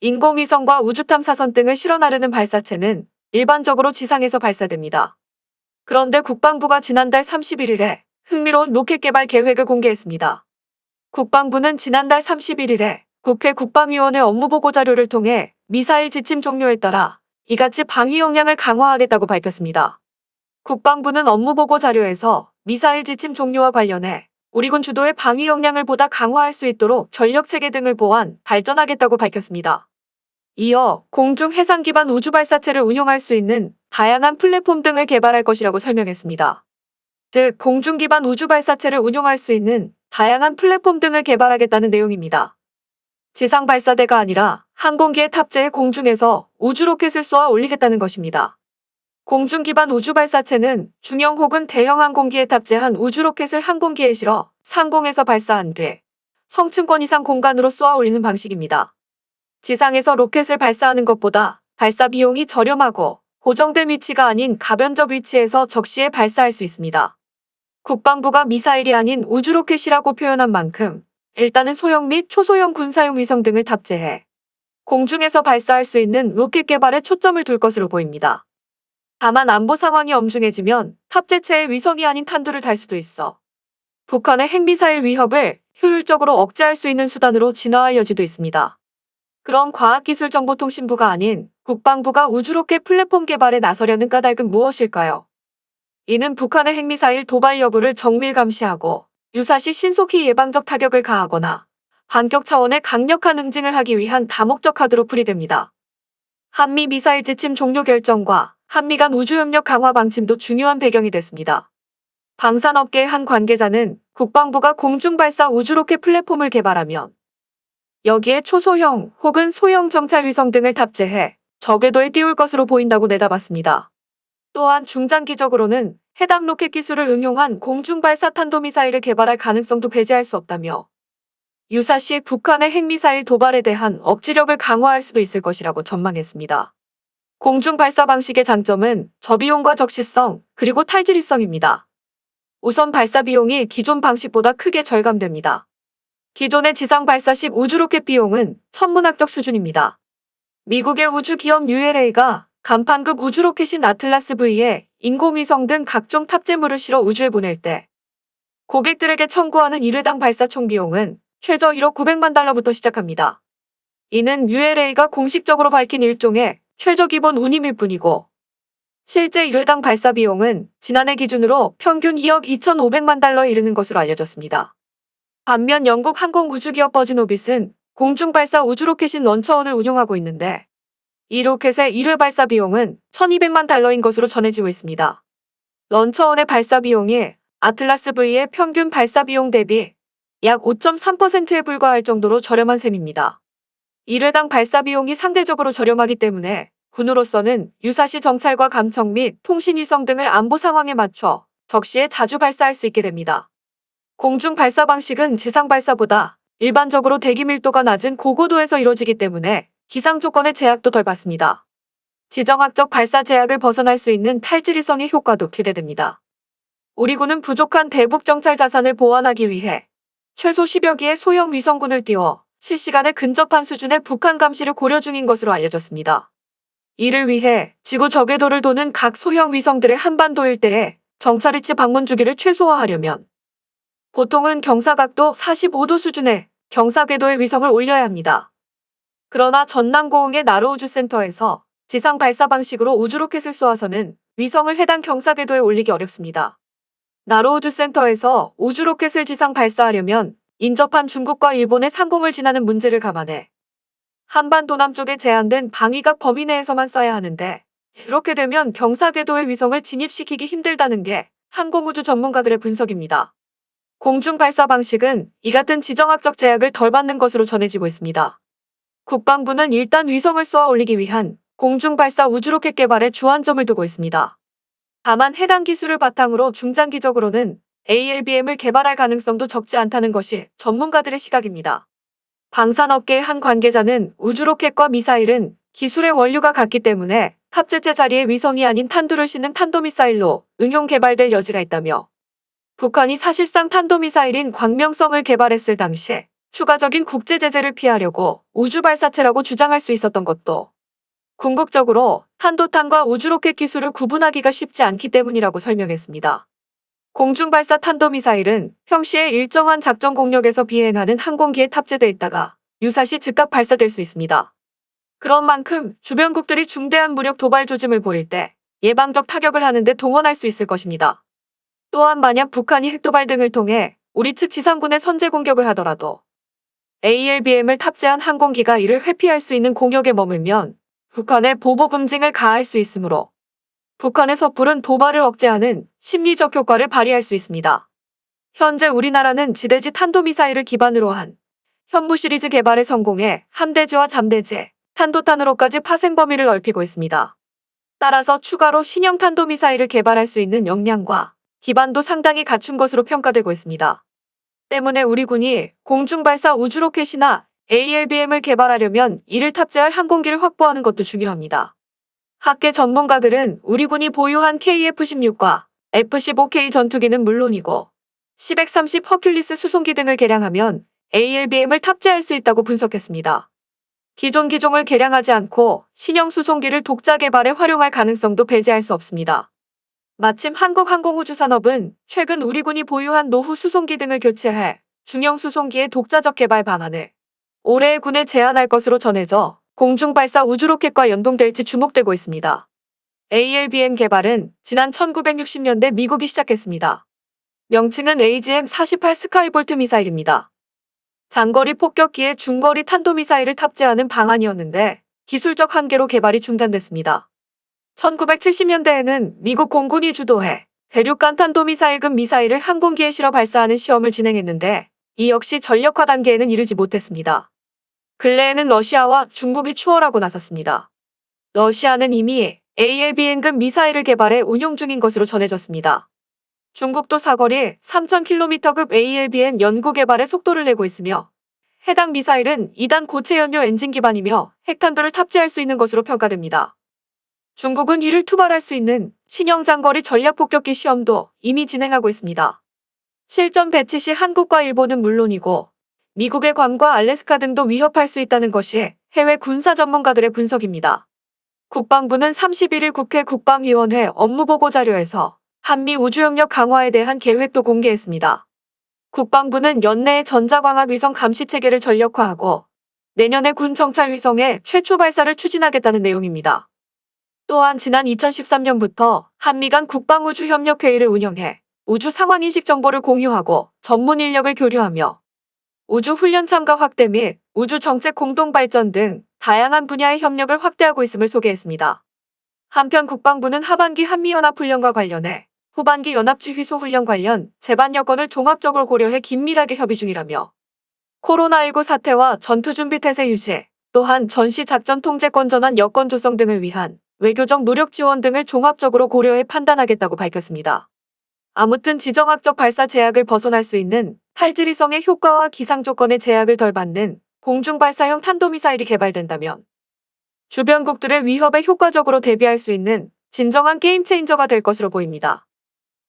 인공위성과 우주탐사선 등을 실어 나르는 발사체는 일반적으로 지상에서 발사됩니다. 그런데 국방부가 지난달 31일에 흥미로운 로켓 개발 계획을 공개했습니다. 국방부는 지난달 31일에 국회 국방위원회 업무보고 자료를 통해 미사일 지침 종료에 따라 이같이 방위 역량을 강화하겠다고 밝혔습니다. 국방부는 업무보고 자료에서 미사일 지침 종료와 관련해 우리군 주도의 방위 역량을 보다 강화할 수 있도록 전력체계 등을 보완, 발전하겠다고 밝혔습니다. 이어 공중 해상 기반 우주 발사체를 운용할 수 있는 다양한 플랫폼 등을 개발할 것이라고 설명했습니다. 즉, 공중 기반 우주 발사체를 운용할 수 있는 다양한 플랫폼 등을 개발하겠다는 내용입니다. 지상 발사대가 아니라 항공기에 탑재해 공중에서 우주 로켓을 쏘아 올리겠다는 것입니다. 공중 기반 우주 발사체는 중형 혹은 대형 항공기에 탑재한 우주 로켓을 항공기에 실어 상공에서 발사한 뒤 성층권 이상 공간으로 쏘아 올리는 방식입니다. 지상에서 로켓을 발사하는 것보다 발사 비용이 저렴하고 고정된 위치가 아닌 가변적 위치에서 적시에 발사할 수 있습니다. 국방부가 미사일이 아닌 우주 로켓이라고 표현한 만큼 일단은 소형 및 초소형 군사용 위성 등을 탑재해 공중에서 발사할 수 있는 로켓 개발에 초점을 둘 것으로 보입니다. 다만 안보 상황이 엄중해지면 탑재체의 위성이 아닌 탄두를 달 수도 있어 북한의 핵미사일 위협을 효율적으로 억제할 수 있는 수단으로 진화할 여지도 있습니다. 그럼 과학기술정보통신부가 아닌 국방부가 우주로켓 플랫폼 개발에 나서려는 까닭은 무엇일까요? 이는 북한의 핵미사일 도발 여부를 정밀 감시하고 유사시 신속히 예방적 타격을 가하거나 반격 차원의 강력한 응징을 하기 위한 다목적 카드로 풀이됩니다. 한미 미사일 지침 종료 결정과 한미 간 우주협력 강화 방침도 중요한 배경이 됐습니다. 방산업계의 한 관계자는 국방부가 공중발사 우주로켓 플랫폼을 개발하면 여기에 초소형 혹은 소형 정찰 위성 등을 탑재해 저궤도에 띄울 것으로 보인다고 내다봤습니다. 또한 중장기적으로는 해당 로켓 기술을 응용한 공중발사 탄도미사일을 개발할 가능성도 배제할 수 없다며 유사시 북한의 핵미사일 도발에 대한 억지력을 강화할 수도 있을 것이라고 전망했습니다. 공중발사 방식의 장점은 저비용과 적시성 그리고 탈지리성입니다. 우선 발사 비용이 기존 방식보다 크게 절감됩니다. 기존의 지상 발사식 우주로켓 비용은 천문학적 수준입니다. 미국의 우주기업 ULA가 간판급 우주로켓인 아틀라스 V에 인공위성 등 각종 탑재물을 실어 우주에 보낼 때 고객들에게 청구하는 1회당 발사 총 비용은 최저 1억 900만 달러부터 시작합니다. 이는 ULA가 공식적으로 밝힌 일종의 최저 기본 운임일 뿐이고 실제 1회당 발사 비용은 지난해 기준으로 평균 2억 2,500만 달러에 이르는 것으로 알려졌습니다. 반면 영국 항공우주기업 버진오빗은 공중발사 우주로켓인 런처원을 운용하고 있는데 이 로켓의 1회 발사 비용은 1,200만 달러인 것으로 전해지고 있습니다. 런처원의 발사 비용이 아틀라스 V의 평균 발사 비용 대비 약 5.3%에 불과할 정도로 저렴한 셈입니다. 1회당 발사 비용이 상대적으로 저렴하기 때문에 군으로서는 유사시 정찰과 감청 및 통신위성 등을 안보 상황에 맞춰 적시에 자주 발사할 수 있게 됩니다. 공중 발사 방식은 지상 발사보다 일반적으로 대기 밀도가 낮은 고고도에서 이루어지기 때문에 기상 조건의 제약도 덜 받습니다. 지정학적 발사 제약을 벗어날 수 있는 탈지리성의 효과도 기대됩니다. 우리 군은 부족한 대북 정찰 자산을 보완하기 위해 최소 10여 기의 소형 위성군을 띄워 실시간에 근접한 수준의 북한 감시를 고려 중인 것으로 알려졌습니다. 이를 위해 지구 저궤도를 도는 각 소형 위성들의 한반도 일대에 정찰 위치 방문 주기를 최소화하려면 보통은 경사각도 45도 수준의 경사궤도의 위성을 올려야 합니다. 그러나 전남고흥의 나로우주센터에서 지상 발사 방식으로 우주로켓을 쏘아서는 위성을 해당 경사궤도에 올리기 어렵습니다. 나로우주센터에서 우주로켓을 지상 발사하려면 인접한 중국과 일본의 상공을 지나는 문제를 감안해 한반도 남쪽에 제한된 방위각 범위 내에서만 쏴야 하는데 이렇게 되면 경사궤도의 위성을 진입시키기 힘들다는 게 항공우주 전문가들의 분석입니다. 공중 발사 방식은 이 같은 지정학적 제약을 덜 받는 것으로 전해지고 있습니다. 국방부는 일단 위성을 쏘아 올리기 위한 공중 발사 우주로켓 개발에 주안점을 두고 있습니다. 다만 해당 기술을 바탕으로 중장기적으로는 ALBM을 개발할 가능성도 적지 않다는 것이 전문가들의 시각입니다. 방산업계의 한 관계자는 우주로켓과 미사일은 기술의 원료가 같기 때문에 탑재체 자리에 위성이 아닌 탄두를 싣는 탄도미사일로 응용 개발될 여지가 있다며 북한이 사실상 탄도미사일인 광명성을 개발했을 당시에 추가적인 국제 제재를 피하려고 우주 발사체라고 주장할 수 있었던 것도 궁극적으로 탄도탄과 우주로켓 기술을 구분하기가 쉽지 않기 때문이라고 설명했습니다. 공중발사 탄도미사일은 평시에 일정한 작전 공력에서 비행하는 항공기에 탑재돼 있다가 유사시 즉각 발사될 수 있습니다. 그런 만큼 주변국들이 중대한 무력 도발 조짐을 보일 때 예방적 타격을 하는데 동원할 수 있을 것입니다. 또한 만약 북한이 핵도발 등을 통해 우리 측 지상군에 선제 공격을 하더라도 ALBM을 탑재한 항공기가 이를 회피할 수 있는 공역에 머물면 북한에 보복 응징을 가할 수 있으므로 북한의 섣부른 도발을 억제하는 심리적 효과를 발휘할 수 있습니다. 현재 우리나라는 지대지 탄도미사일을 기반으로 한 현무 시리즈 개발에 성공해 함대지와 잠대지, 탄도탄으로까지 파생 범위를 넓히고 있습니다. 따라서 추가로 신형 탄도미사일을 개발할 수 있는 역량과 기반도 상당히 갖춘 것으로 평가되고 있습니다. 때문에 우리 군이 공중발사 우주로켓이나 ALBM을 개발하려면 이를 탑재할 항공기를 확보하는 것도 중요합니다. 학계 전문가들은 우리 군이 보유한 KF-16과 F-15K 전투기는 물론이고 C-130 허큘리스 수송기 등을 개량하면 ALBM을 탑재할 수 있다고 분석했습니다. 기존 기종을 개량하지 않고 신형 수송기를 독자 개발에 활용할 가능성도 배제할 수 없습니다. 마침 한국항공우주산업은 최근 우리 군이 보유한 노후 수송기 등을 교체해 중형 수송기의 독자적 개발 방안을 올해 군에 제안할 것으로 전해져 공중발사 우주로켓과 연동될지 주목되고 있습니다. ALBM 개발은 지난 1960년대 미국이 시작했습니다. 명칭은 AGM-48 스카이볼트 미사일입니다. 장거리 폭격기에 중거리 탄도미사일을 탑재하는 방안이었는데 기술적 한계로 개발이 중단됐습니다. 1970년대에는 미국 공군이 주도해 대륙간 탄도미사일급 미사일을 항공기에 실어 발사하는 시험을 진행했는데 이 역시 전력화 단계에는 이르지 못했습니다. 근래에는 러시아와 중국이 추월하고 나섰습니다. 러시아는 이미 ALBM급 미사일을 개발해 운용 중인 것으로 전해졌습니다. 중국도 사거리 3000km급 ALBM 연구 개발에 속도를 내고 있으며 해당 미사일은 2단 고체 연료 엔진 기반이며 핵탄두를 탑재할 수 있는 것으로 평가됩니다. 중국은 이를 투발할 수 있는 신형 장거리 전략폭격기 시험도 이미 진행하고 있습니다. 실전 배치 시 한국과 일본은 물론이고 미국의 괌과 알래스카 등도 위협할 수 있다는 것이 해외 군사 전문가들의 분석입니다. 국방부는 31일 국회 국방위원회 업무보고 자료에서 한미 우주협력 강화에 대한 계획도 공개했습니다. 국방부는 연내에 전자광학 위성 감시체계를 전력화하고 내년에 군 정찰 위성의 최초 발사를 추진하겠다는 내용입니다. 또한 지난 2013년부터 한미 간 국방우주협력회의를 운영해 우주 상황인식 정보를 공유하고 전문 인력을 교류하며 우주 훈련 참가 확대 및 우주 정책 공동 발전 등 다양한 분야의 협력을 확대하고 있음을 소개했습니다. 한편 국방부는 하반기 한미연합훈련과 관련해 후반기 연합지휘소 훈련 관련 제반 여건을 종합적으로 고려해 긴밀하게 협의 중이라며 코로나19 사태와 전투준비 태세 유지, 또한 전시 작전 통제권 전환 여건 조성 등을 위한 외교적 노력 지원 등을 종합적으로 고려해 판단하겠다고 밝혔습니다. 아무튼 지정학적 발사 제약을 벗어날 수 있는 탈지리성의 효과와 기상 조건의 제약을 덜 받는 공중발사형 탄도미사일이 개발된다면 주변국들의 위협에 효과적으로 대비할 수 있는 진정한 게임체인저가 될 것으로 보입니다.